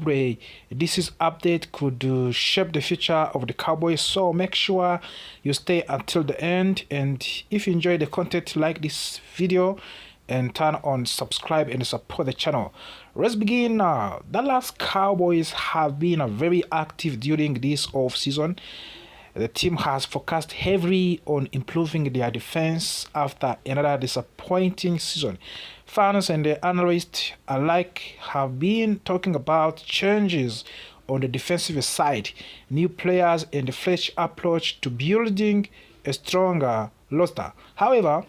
Aubrey. This is update could shape the future of the Cowboys, so make sure you stay until the end. And if you enjoy the content, like this video and turn on subscribe and support the channel. Let's begin now. Dallas Cowboys have been very active during this off season. The team has focused heavily on improving their defense after another disappointing season. Fans and the analysts alike have been talking about changes on the defensive side, new players, and a fresh approach to building a stronger roster. However,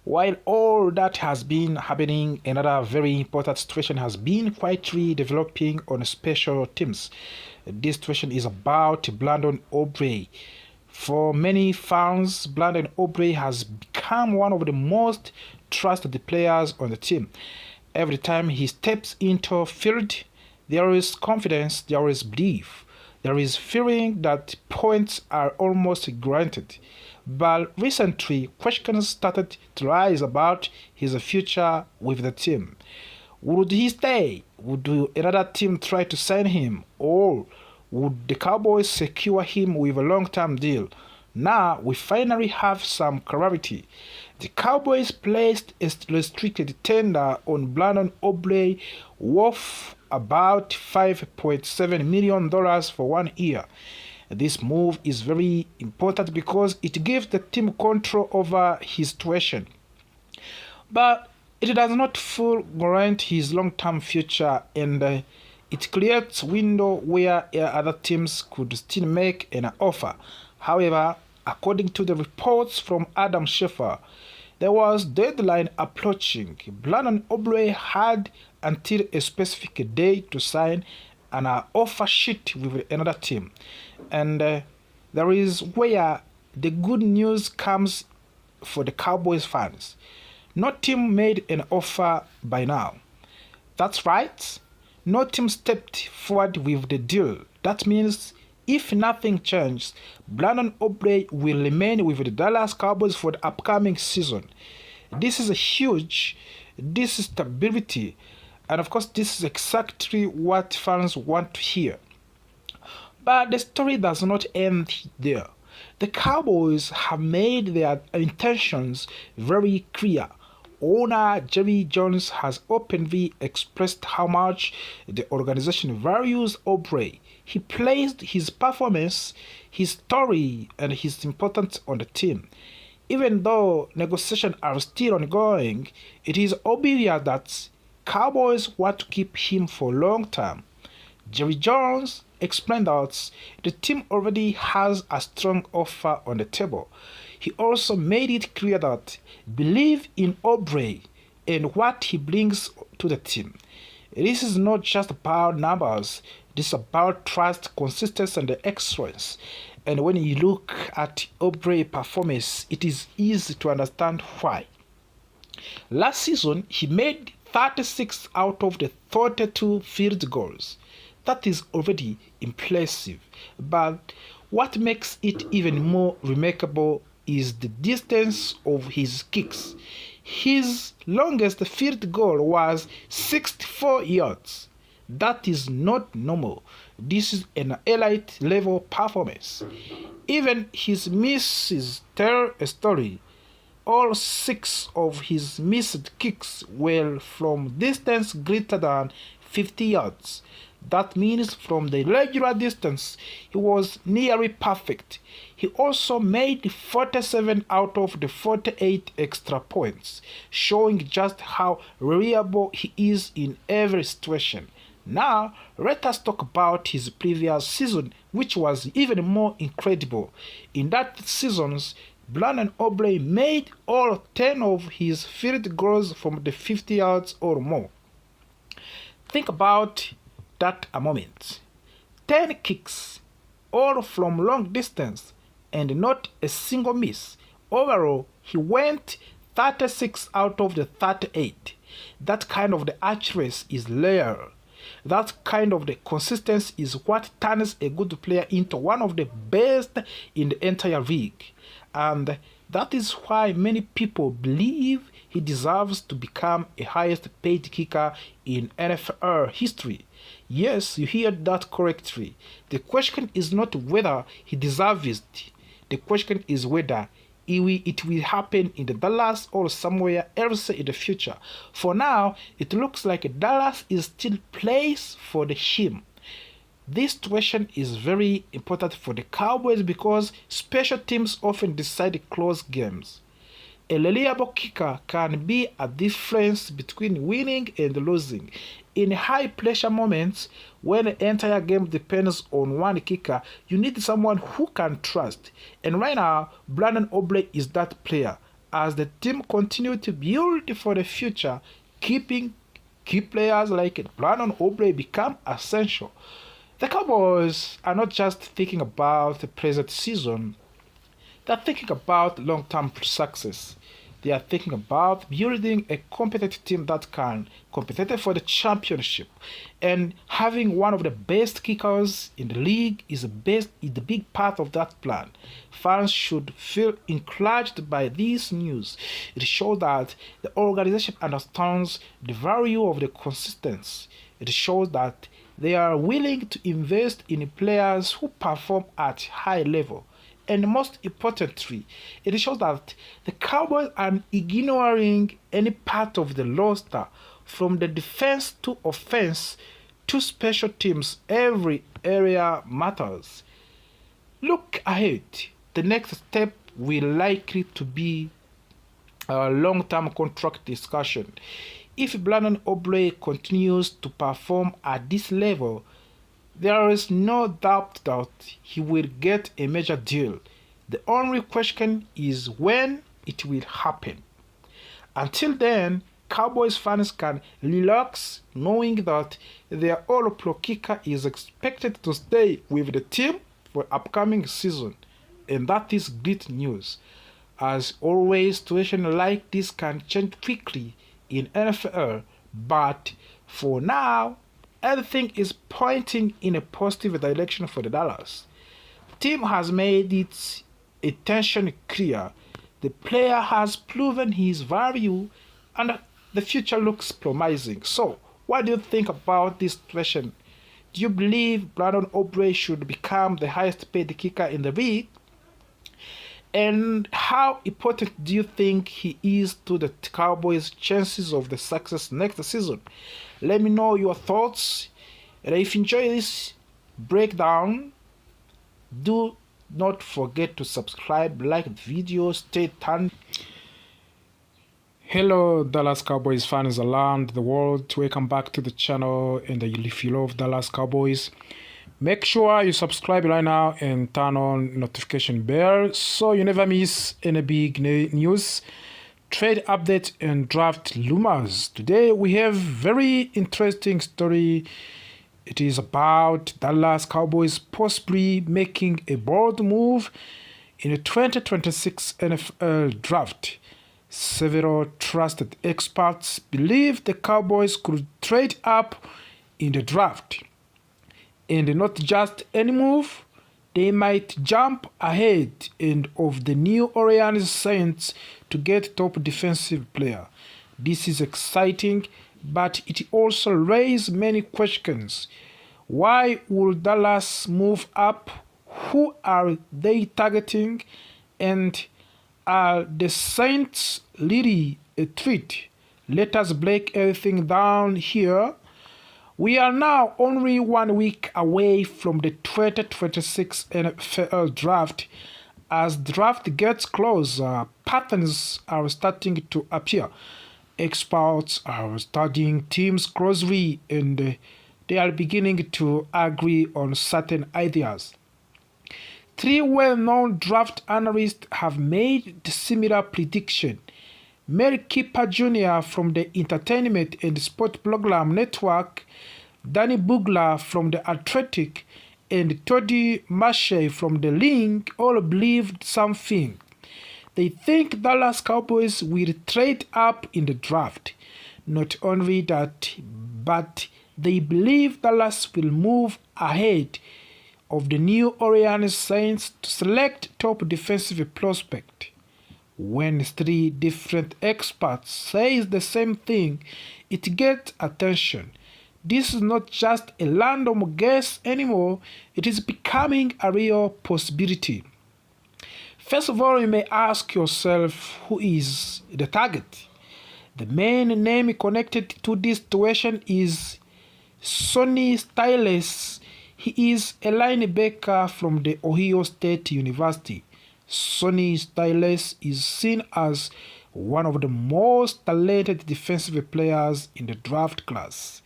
while all that has been happening, another very important situation has been quietly developing on special teams. This situation is about Brandon Aubrey. For many fans, Brandon Aubrey has become one of the most trusted players on the team. Every time he steps into field, there is confidence, there is belief, there is feeling that points are almost granted. But recently, questions started to rise about his future with the team. Would he stay? Would another team try to sign him? Or would the Cowboys secure him with a long-term deal? Now we finally have some clarity. The Cowboys placed a restricted tender on Brandon Aubrey worth about $5.7 million for 1 year. This move is very important because it gives the team control over his situation. But it does not fully guarantee his long-term future, and it creates a window where other teams could still make an offer. However, according to the reports from Adam Schefter, there was deadline approaching. Brandon Aubrey had until a specific day to sign an offer sheet with another team. And there is where the good news comes for the Cowboys fans. No team made an offer by now. That's right. No team stepped forward with the deal. That means if nothing changes, Brandon Aubrey will remain with the Dallas Cowboys for the upcoming season. This is a huge, this is stability. And of course, this is exactly what fans want to hear. But the story does not end there. The Cowboys have made their intentions very clear. Owner Jerry Jones has openly expressed how much the organization values Aubrey. He placed his performance, his story, and his importance on the team. Even though negotiations are still ongoing, it is obvious that Cowboys want to keep him for long term. Jerry Jones explained that the team already has a strong offer on the table. He also made it clear that believe in Aubrey and what he brings to the team. This is not just about numbers, this is about trust, consistency, and excellence. And when you look at Aubrey's performance, it is easy to understand why. Last season, he made 36 out of the 32 field goals. That is already impressive. But what makes it even more remarkable is the distance of his kicks. His longest field goal was 64 yards. That is not normal. This is an elite level performance. Even his misses tell a story. All 6 of his missed kicks were from distance greater than 50 yards. That means from the regular distance, he was nearly perfect. He also made 47 out of the 48 extra points, showing just how reliable he is in every situation. Now, let us talk about his previous season, which was even more incredible. In that season, Brandon Aubrey made all 10 of his field goals from the 50 yards or more. Think about that a moment. 10 kicks, all from long distance, and not a single miss. Overall, he went 36 out of the 38. That kind of the accuracy is rare. That kind of the consistency is what turns a good player into one of the best in the entire league. And That is why many people believe he deserves to become a highest paid kicker in NFL history. Yes, you heard that correctly. The question is not whether he deserves it. The question is whether it will happen in the Dallas or somewhere else in the future. For now, it looks like Dallas is still place for the him. This situation is very important for the Cowboys because special teams often decide close games. A reliable kicker can be a difference between winning and losing. In high pressure moments, when the entire game depends on one kicker, you need someone who can trust. And right now, Brandon Aubrey is that player. As the team continue to build for the future, keeping key players like Brandon Aubrey become essential. The Cowboys are not just thinking about the present season, they are thinking about long-term success. They are thinking about building a competent team that can compete for the championship. And having one of the best kickers in the league is the big part of that plan. Fans should feel encouraged by this news. It shows that the organization understands the value of the consistency. It shows that they are willing to invest in players who perform at high level. And most importantly, it shows that the Cowboys are ignoring any part of the roster, from the defense to offense to special teams. Every area matters. Look ahead. The next step will likely to be a long-term contract discussion. If Brandon Aubrey continues to perform at this level, there is no doubt that he will get a major deal. The only question is when it will happen. Until then, Cowboys fans can relax knowing that their all-pro kicker is expected to stay with the team for upcoming season. And that is great news. As always, situations like this can change quickly in NFL, but for now, everything is pointing in a positive direction for the Dallas. The team has made its intention clear. The player has proven his value and the future looks promising. So, what do you think about this situation? Do you believe Brandon Aubrey should become the highest paid kicker in the league? And how important do you think he is to the Cowboys' chances of the success next season? Let me know your thoughts. And if you enjoy this breakdown, do not forget to subscribe, like the video, stay tuned. Hello Dallas Cowboys fans around the world, welcome back to the channel. And if you love Dallas Cowboys, make sure you subscribe right now and turn on notification bell so you never miss any big news, trade updates and draft rumors. Today we have very interesting story. It is about Dallas Cowboys possibly making a bold move in the 2026 NFL draft. Several trusted experts believe the Cowboys could trade up in the draft. And not just any move, they might jump ahead of the New Orleans Saints to get top defensive player. This is exciting, but it also raises many questions. Why would Dallas move up? Who are they targeting? And are the Saints really a threat? Let us break everything down here. We are now only 1 week away from the 2026 NFL draft. As draft gets closer, patterns are starting to appear. Experts are studying teams closely and they are beginning to agree on certain ideas. 3 well-known draft analysts have made similar prediction. Mel Kiper Jr. from the Entertainment and Sport Program Network, Danny Bugler from The Athletic, and Toddy Mache from The Ring all believed something. They think Dallas Cowboys will trade up in the draft. Not only that, but they believe Dallas will move ahead of the New Orleans Saints to select top defensive prospect. When 3 different experts say the same thing, it gets attention. This is not just a random guess anymore, it is becoming a real possibility. First of all, you may ask yourself, who is the target? The main name connected to this situation is Sonny Styles. He is a linebacker from the Ohio State University. Sonny Styles is seen as one of the most talented defensive players in the draft class.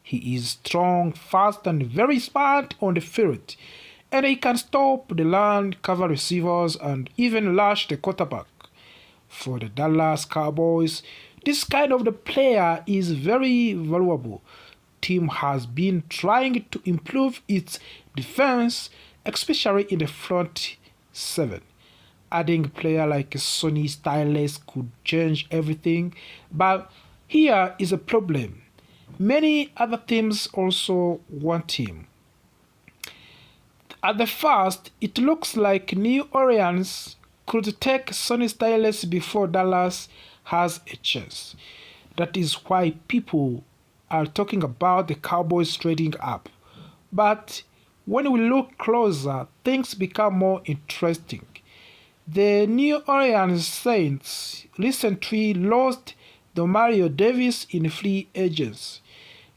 He is strong, fast, and very smart on the field, and he can stop the run, cover receivers, and even rush the quarterback. For the Dallas Cowboys, this kind of the player is very valuable. Team has been trying to improve its defense, especially in the front seven. Adding a player like Sonny Styles could change everything, but here is a problem. Many other teams also want him. At the first, it looks like New Orleans could take Sonny Styles before Dallas has a chance. That is why people are talking about the Cowboys trading up. But when we look closer, things become more interesting. The New Orleans Saints recently lost Mario Davis in free agents.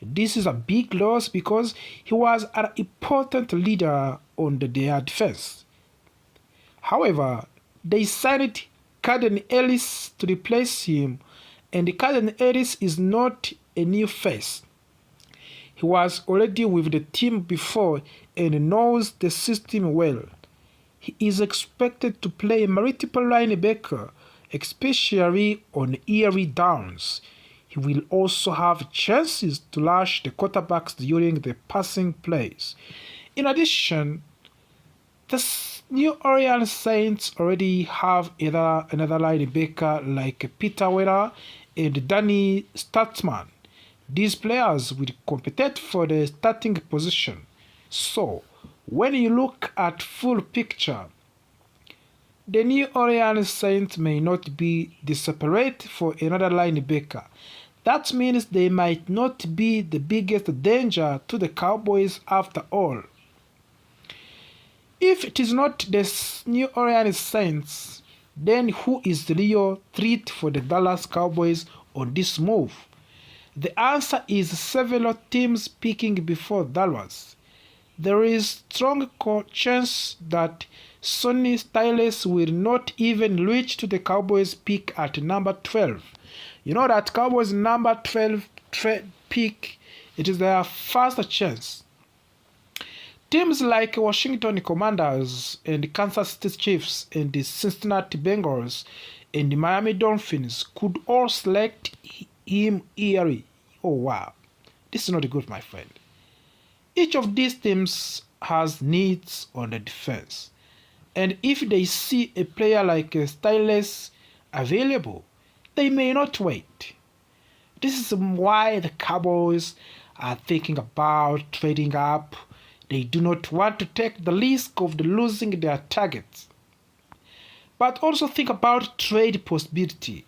This is a big loss because he was an important leader on their defense. However, they signed Caden Ellis to replace him, and Caden Ellis is not a new face. He was already with the team before and knows the system well. He is expected to play multiple linebacker, especially on early downs. He will also have chances to rush the quarterbacks during the passing plays. In addition, the New Orleans Saints already have another linebacker like Peter Weller and Danny Statsman. These players will compete for the starting position. So, when you look at full picture, the New Orleans Saints may not be desperate for another linebacker. That means they might not be the biggest danger to the Cowboys after all. If it is not the New Orleans Saints, then who is the real threat for the Dallas Cowboys on this move? The answer is several teams picking before Dallas. There is strong chance that Sonny Styles will not even reach to the Cowboys pick at number 12. You know that Cowboys number 12 pick, it is their first chance. Teams like Washington Commanders and Kansas City Chiefs and the Cincinnati Bengals and the Miami Dolphins could all select him early. Oh wow, this is not good, my friend. Each of these teams has needs on the defense, and if they see a player like Styles available, they may not wait. This is why the Cowboys are thinking about trading up. They do not want to take the risk of losing their targets. But also think about trade possibility.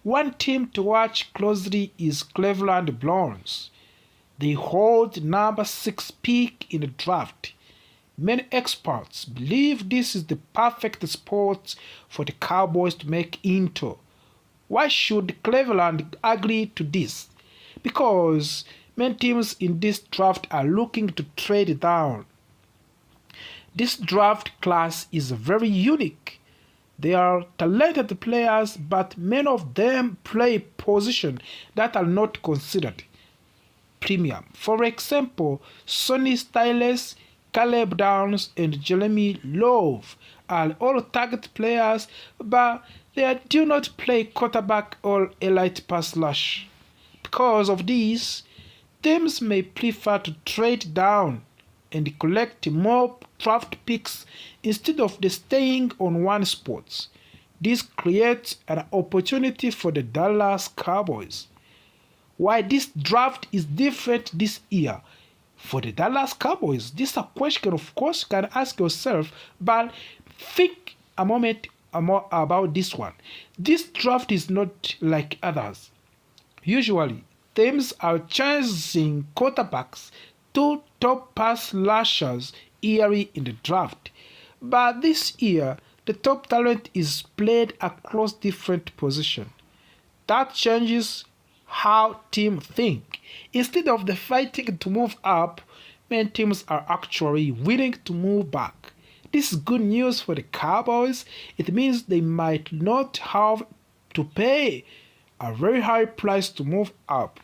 One team to watch closely is Cleveland Browns. They hold number 6 pick in the draft. Many experts believe this is the perfect spot for the Cowboys to make into. Why should Cleveland agree to this? Because many teams in this draft are looking to trade down. This draft class is very unique. They are talented players, but many of them play positions that are not considered premium. For example, Sonny Styles, Caleb Downs, and Jeremy Love are all target players, but they do not play quarterback or elite pass rush. Because of this, teams may prefer to trade down and collect more draft picks instead of staying on one spot. This creates an opportunity for the Dallas Cowboys. Why this draft is different this year? For the Dallas Cowboys, this is a question of course you can ask yourself, but think a moment more about this one. This draft is not like others. Usually, teams are chasing quarterbacks to top pass rushers early in the draft. But this year, the top talent is played across different positions. That changes how teams think. Instead of the fighting to move up, many teams are actually willing to move back. This is good news for the Cowboys. It means they might not have to pay a very high price to move up.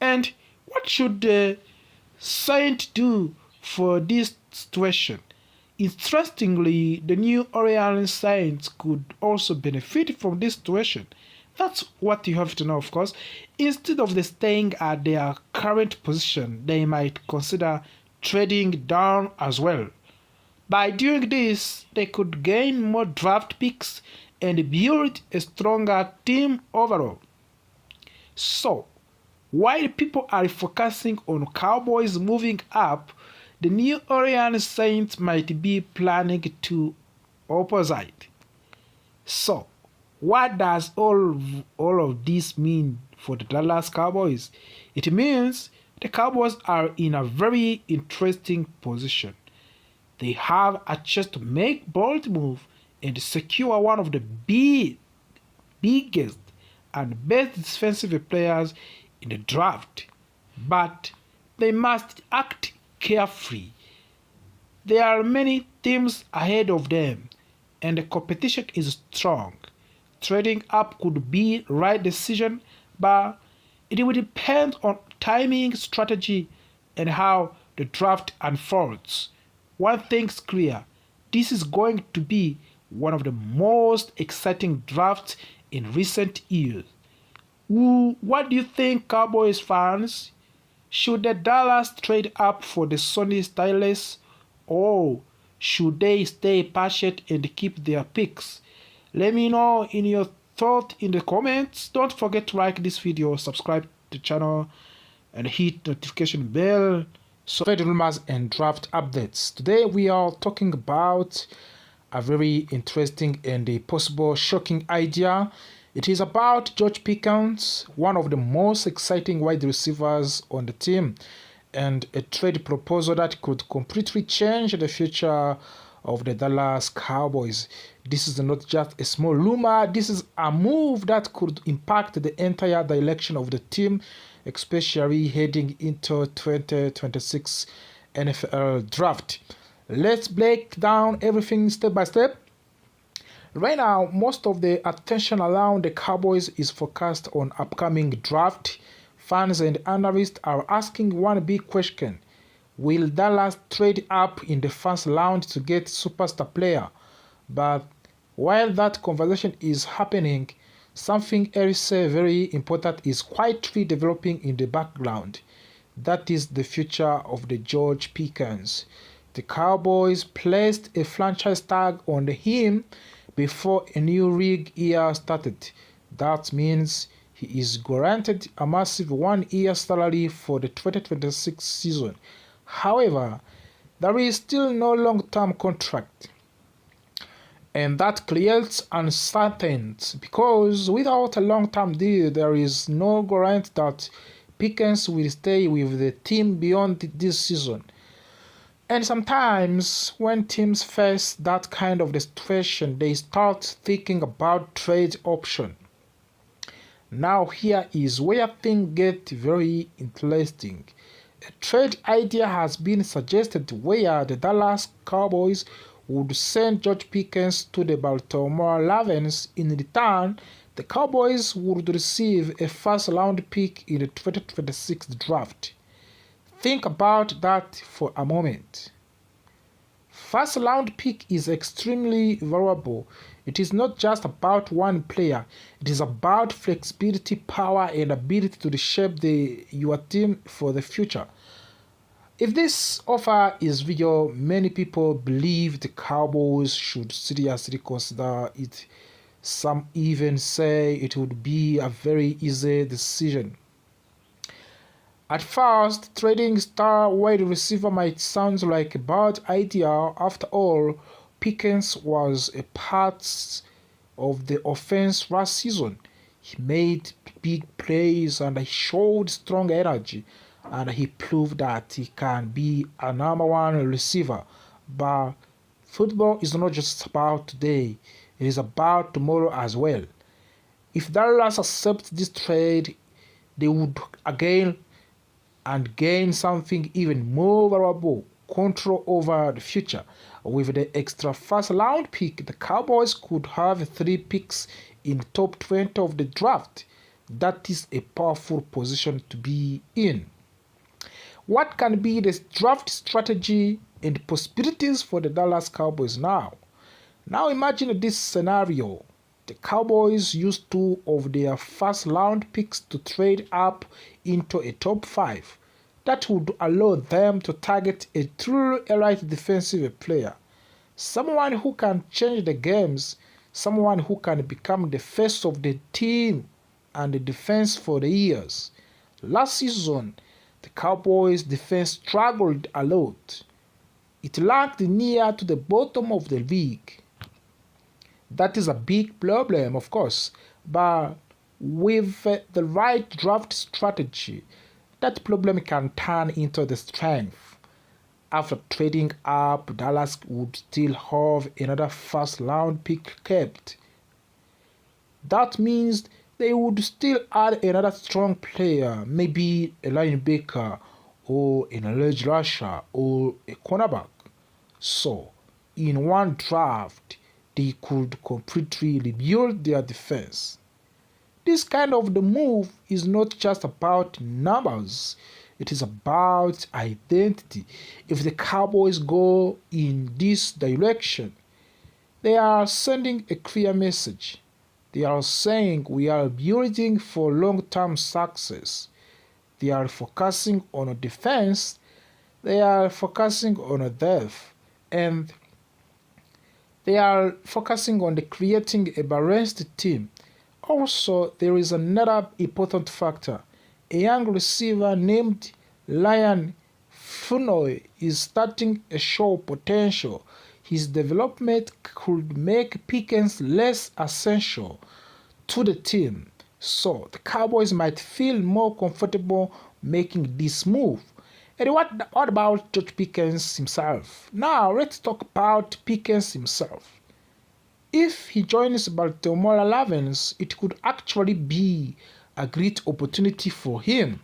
And what should the Saints do for this situation? Interestingly, the New Orleans Saints could also benefit from this situation. That's what you have to know, of course. Instead of staying at their current position, they might consider trading down as well. By doing this, they could gain more draft picks and build a stronger team overall. So, while people are focusing on Cowboys moving up, the New Orleans Saints might be planning to opposite. So, what does all of this mean for the Dallas Cowboys? It means the Cowboys are in a very interesting position. They have a chance to make bold move and secure one of the biggest and best defensive players in the draft. But they must act carefully. There are many teams ahead of them, and the competition is strong. Trading up could be the right decision, but it will depend on timing, strategy, and how the draft unfolds. One thing's clear, this is going to be one of the most exciting drafts in recent years. What do you think, Cowboys fans? Should the Dallas trade up for the Sonny Styles, or should they stay patient and keep their picks? Let me know in your thought in the comments. Don't forget to like this video, subscribe to the channel, and hit notification bell so trade rumors and draft updates. Today we are talking about a very interesting and a possible shocking idea. It is about George Pickens, one of the most exciting wide receivers on the team, and a trade proposal that could completely change the future of the Dallas Cowboys. This is not just a small rumor, this is a move that could impact the entire direction of the team, especially heading into 2026 NFL draft. Let's break down everything step by step. Right now, most of the attention around the Cowboys is focused on upcoming draft. Fans and analysts are asking one big question. Will Dallas trade up in the first round to get superstar player? But while that conversation is happening, something else very important is quietly developing in the background. That is the future of the George Pickens. The Cowboys placed a franchise tag on him before a new league year started. That means he is granted a massive one-year salary for the 2026 season. However, there is still no long-term contract. And that creates uncertainty because without a long-term deal, there is no guarantee that Pickens will stay with the team beyond this season. And sometimes when teams face that kind of situation, they start thinking about trade option. Now here is where things get very interesting. A trade idea has been suggested where the Dallas Cowboys would send George Pickens to the Baltimore Ravens. In return, the Cowboys would receive a first-round pick in the 2026 draft. Think about that for a moment. First-round pick is extremely valuable. It is not just about one player. It is about flexibility, power, and ability to reshape your team for the future. If this offer is real, many people believe the Cowboys should seriously consider it. Some even say it would be a very easy decision. At first, trading star wide receiver might sound like a bad idea. After all, Pickens was a part of the offense last season. He made big plays and he showed strong energy, and he proved that he can be a number one receiver. But football is not just about today, it is about tomorrow as well. If Dallas accepts this trade, they would again and gain something even more valuable: control over the future. With the extra first round pick, the Cowboys could have 3 picks in the top 20 of the draft. That is a powerful position to be in. What can be the draft strategy and possibilities for the Dallas Cowboys now? Now imagine this scenario. The Cowboys use 2 of their first round picks to trade up into a top 5. That would allow them to target a truly elite defensive player. Someone who can change the games, someone who can become the face of the team and the defense for the years. Last season, the Cowboys' defense struggled a lot. It ranked near to the bottom of the league. That is a big problem, of course, but with the right draft strategy, that problem can turn into the strength. After trading up, Dallas would still have another first round pick kept. That means they would still add another strong player, maybe a linebacker or an edge rusher or a cornerback. So, in one draft, they could completely rebuild their defense. This kind of the move is not just about numbers, it is about identity. If the Cowboys go in this direction, they are sending a clear message. They are saying we are building for long-term success. They are focusing on defense, they are focusing on depth, and they are focusing on creating a balanced team. Also, there is another important factor. A young receiver named Ryan Funoy is starting to show potential. His development could make Pickens less essential to the team, so the Cowboys might feel more comfortable making this move. And what about George Pickens himself? Now let's talk about Pickens himself. If he joins Baltimore Ravens, it could actually be a great opportunity for him.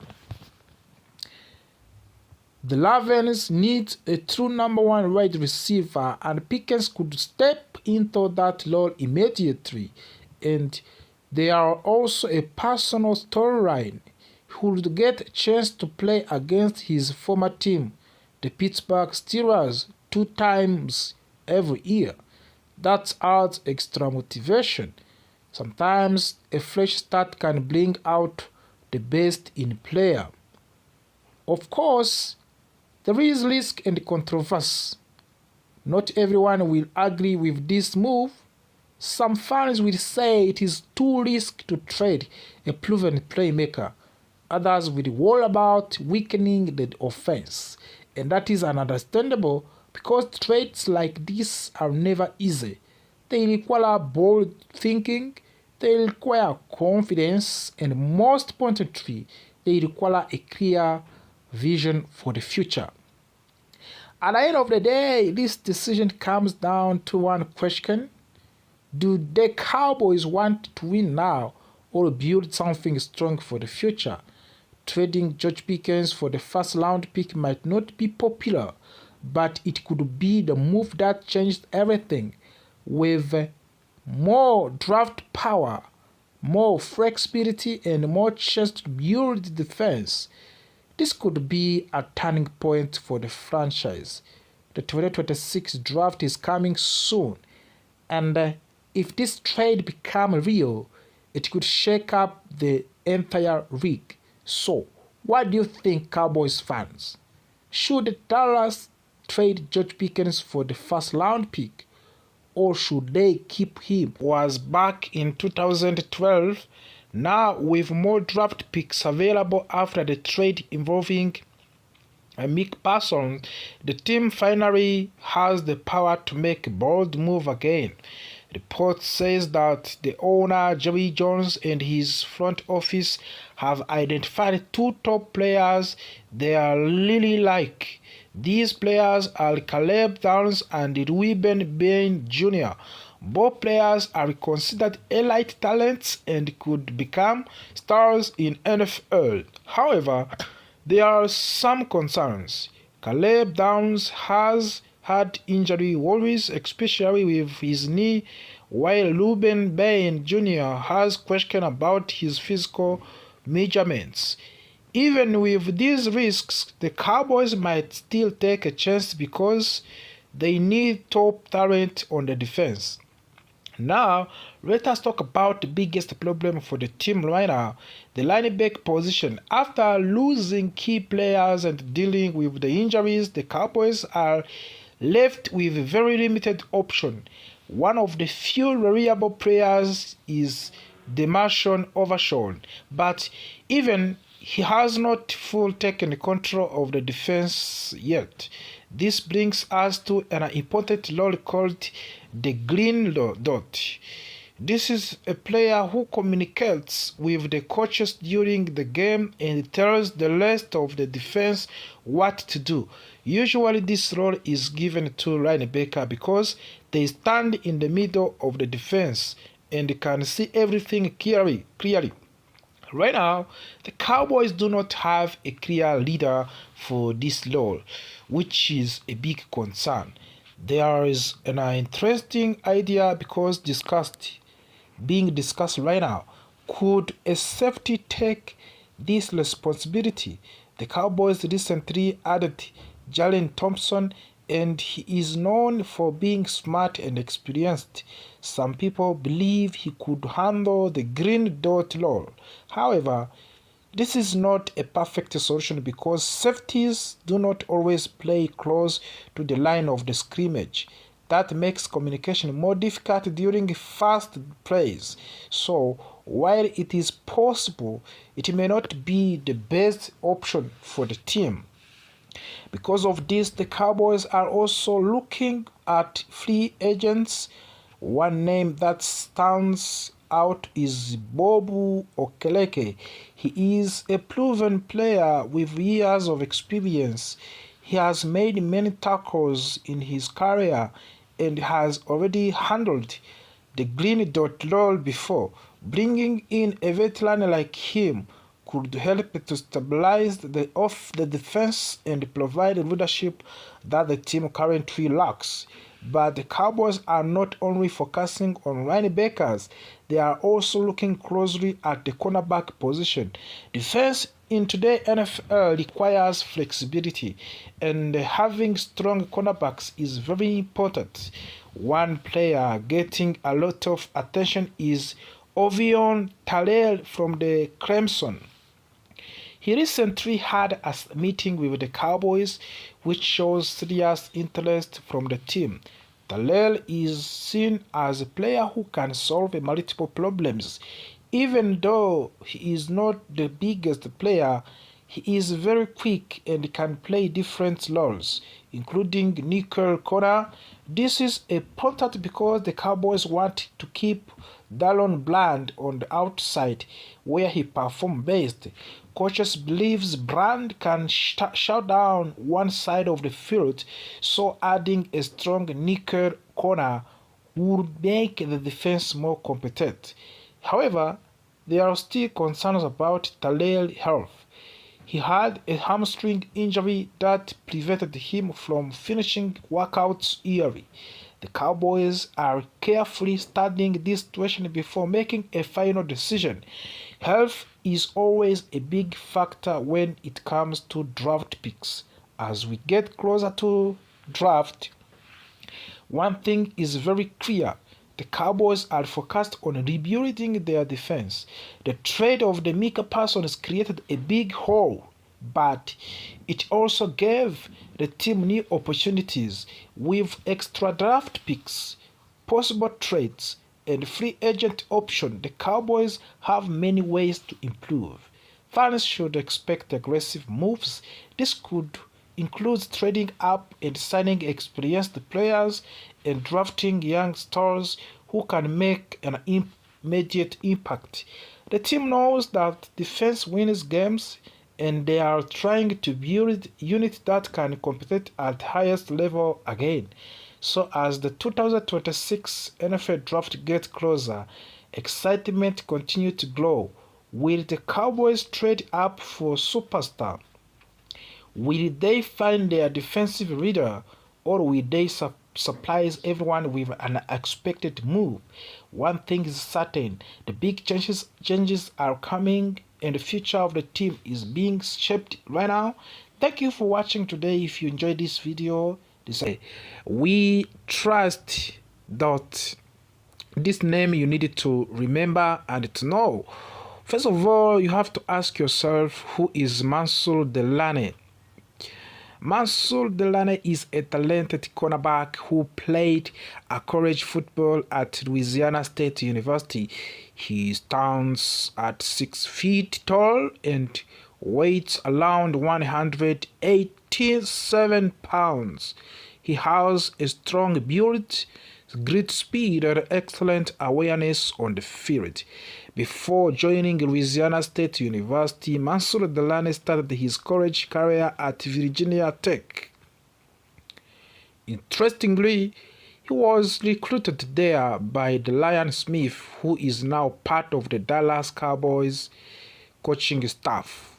The Ravens need a true number 1 wide receiver, and Pickens could step into that role immediately. And there are also a personal storyline. He would get a chance to play against his former team, the Pittsburgh Steelers, 2 times every year. That adds extra motivation. Sometimes a fresh start can bring out the best in a player. Of course, there is risk and controversy. Not everyone will agree with this move. Some fans will say it is too risky to trade a proven playmaker. Others will worry about weakening the offense, and that is understandable because trades like this are never easy. They require bold thinking, they require confidence, and most importantly, they require a clear vision for the future. At the end of the day, this decision comes down to one question. Do the Cowboys want to win now or build something strong for the future? Trading George Pickens for the first round pick might not be popular, but it could be the move that changed everything. With more draft power, more flexibility, and more chance to build the defense, this could be a turning point for the franchise. The 2026 draft is coming soon, and if this trade becomes real, it could shake up the entire league. So, what do you think, Cowboys fans? Should Dallas trade George Pickens for the first round pick, or should they keep him? Was back in 2012. Now, with more draft picks available after the trade involving Mick Parsons, the team finally has the power to make a bold move again. Report says that the owner, Jerry Jones, and his front office have identified two top players they are really like. These players are Caleb Downs and Ruben Bain Jr. Both players are considered elite talents and could become stars in NFL. However, there are some concerns. Caleb Downs has had injury worries, especially with his knee, while Ruben Bain Jr. has questions about his physical measurements. Even with these risks, the Cowboys might still take a chance because they need top talent on the defense. Now, let us talk about the biggest problem for the team right now, the linebacker position. After losing key players and dealing with the injuries, the Cowboys are left with very limited option. One of the few reliable players is Demarshon Overshawn, but even he has not fully taken control of the defense yet. This brings us to an important role called the green dot. This is a player who communicates with the coaches during the game and tells the rest of the defense what to do. Usually this role is given to linebacker because they stand in the middle of the defense and can see everything clearly. Right now, the Cowboys do not have a clear leader for this role, which is a big concern. There is an interesting idea being discussed right now. Could a safety take this responsibility? The Cowboys recently added Jalen Thompson, and he is known for being smart and experienced. Some people believe he could handle the green dot role. However, this is not a perfect solution because safeties do not always play close to the line of the scrimmage. That makes communication more difficult during fast plays. So, while it is possible, it may not be the best option for the team. Because of this, the Cowboys are also looking at free agents. One name that stands out is Bobu Okeleke. He is a proven player with years of experience. He has made many tackles in his career and has already handled the green dot role before. Bringing in a veteran like him could help to stabilize the defense and provide the leadership that the team currently lacks. But the Cowboys are not only focusing on linebackers, they are also looking closely at the cornerback position. Defense in today's NFL requires flexibility, and having strong cornerbacks is very important. One player getting a lot of attention is Ovion Tallel from the Clemson. He recently had a meeting with the Cowboys, which shows serious interest from the team. Tallel is seen as a player who can solve multiple problems. Even though he is not the biggest player, he is very quick and can play different roles, including nickel corner. This is important because the Cowboys want to keep Dallon Bland on the outside, where he performs best. Coaches believe Brand can shut down one side of the field, so adding a strong nickel corner would make the defense more competent. However, there are still concerns about Tallel's health. He had a hamstring injury that prevented him from finishing workouts early. The Cowboys are carefully studying this situation before making a final decision. Health is always a big factor when it comes to draft picks. As we get closer to draft, one thing is very clear. The Cowboys are focused on rebuilding their defense. The trade of the Micah Parsons created a big hole, but it also gave the team new opportunities with extra draft picks, possible trades, and free agent option. The Cowboys have many ways to improve. Fans should expect aggressive moves. This could include trading up and signing experienced players and drafting young stars who can make an immediate impact. The team knows that defense wins games, and they are trying to build units that can compete at highest level again. So as the 2026 NFL draft gets closer, excitement continues to grow. Will the Cowboys trade up for superstar? Will they find their defensive leader, or will they surprise everyone with an unexpected move? One thing is certain, the big changes are coming, and the future of the team is being shaped right now. Thank you for watching today. If you enjoyed this video, we trust that this name you needed to remember and to know. First of all, you have to ask yourself, who is Mansour Delane? Mansour Delane is a talented cornerback who played a college football at Louisiana State University. He stands at 6 feet tall and weighs around 187 pounds. He has a strong build, great speed, and excellent awareness on the field. Before joining Louisiana State University, Mansour Delane started his college career at Virginia Tech. Interestingly, he was recruited there by Lion Smith, who is now part of the Dallas Cowboys coaching staff.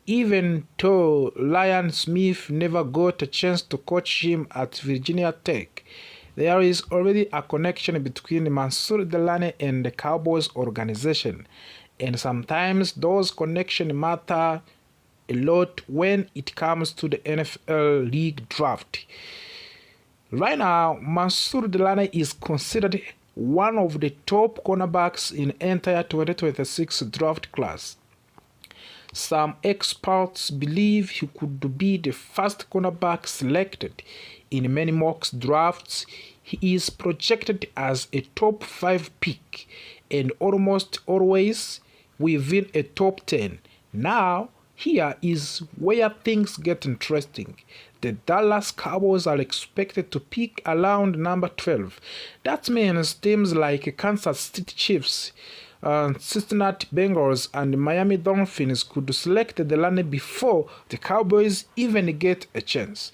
Even though Lion Smith never got a chance to coach him at Virginia Tech, there is already a connection between Mansour Delane and the Cowboys organization, and sometimes those connections matter a lot when it comes to the NFL league draft. Right now, Mansour Delane is considered one of the top cornerbacks in the entire 2026 draft class. Some experts believe he could be the first cornerback selected in many mock drafts. He is projected as a top 5 pick and almost always within a top 10. Now, here is where things get interesting. The Dallas Cowboys are expected to pick around number 12. That means teams like Kansas City Chiefs, Cincinnati Bengals, and Miami Dolphins could select Delane before the Cowboys even get a chance.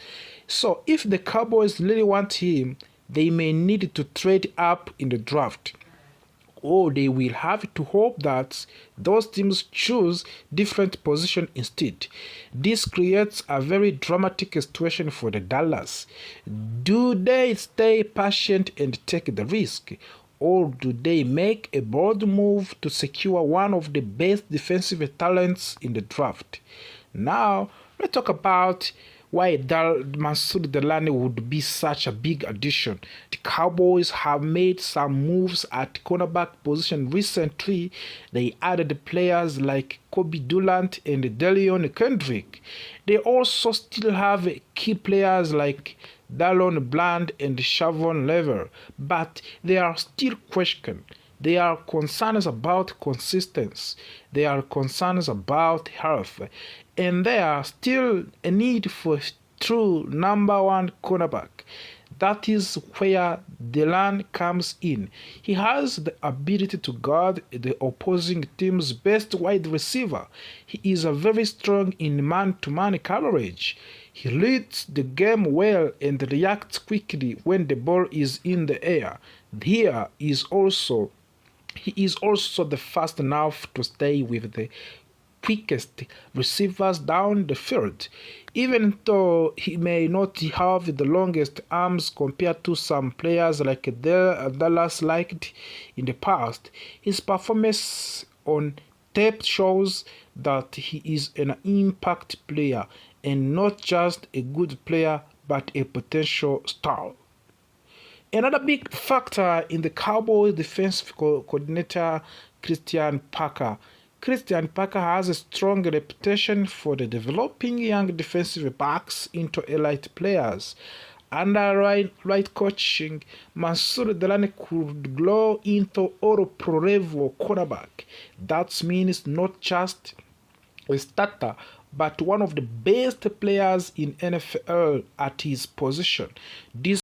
So if the Cowboys really want him, they may need to trade up in the draft, or they will have to hope that those teams choose different position instead. This creates a very dramatic situation for the Dallas. Do they stay patient and take the risk, or do they make a bold move to secure one of the best defensive talents in the draft? Now, let's talk about why Mansour Delane would be such a big addition. The Cowboys have made some moves at cornerback position recently. They added players like Kobe Durant and Delion Kendrick. They also still have key players like Dallon Bland and Shavon Lever, but they are still questioned. There are concerns about consistency. There are concerns about health. And there are still a need for a true number 1 cornerback. That is where Delane comes in. He has the ability to guard the opposing team's best wide receiver. He is very strong in man-to-man coverage. He reads the game well and reacts quickly when the ball is in the air. He is also the fast enough to stay with the quickest receivers down the field. Even though he may not have the longest arms compared to some players like Dallas liked in the past, his performance on tape shows that he is an impact player and not just a good player but a potential star. Another big factor in the Cowboys defensive coordinator, Christian Parker. Christian Parker has a strong reputation for developing young defensive backs into elite players. Under right coaching, Mansour Delane could grow into all-pro level quarterback. That means not just a starter, but one of the best players in NFL at his position. This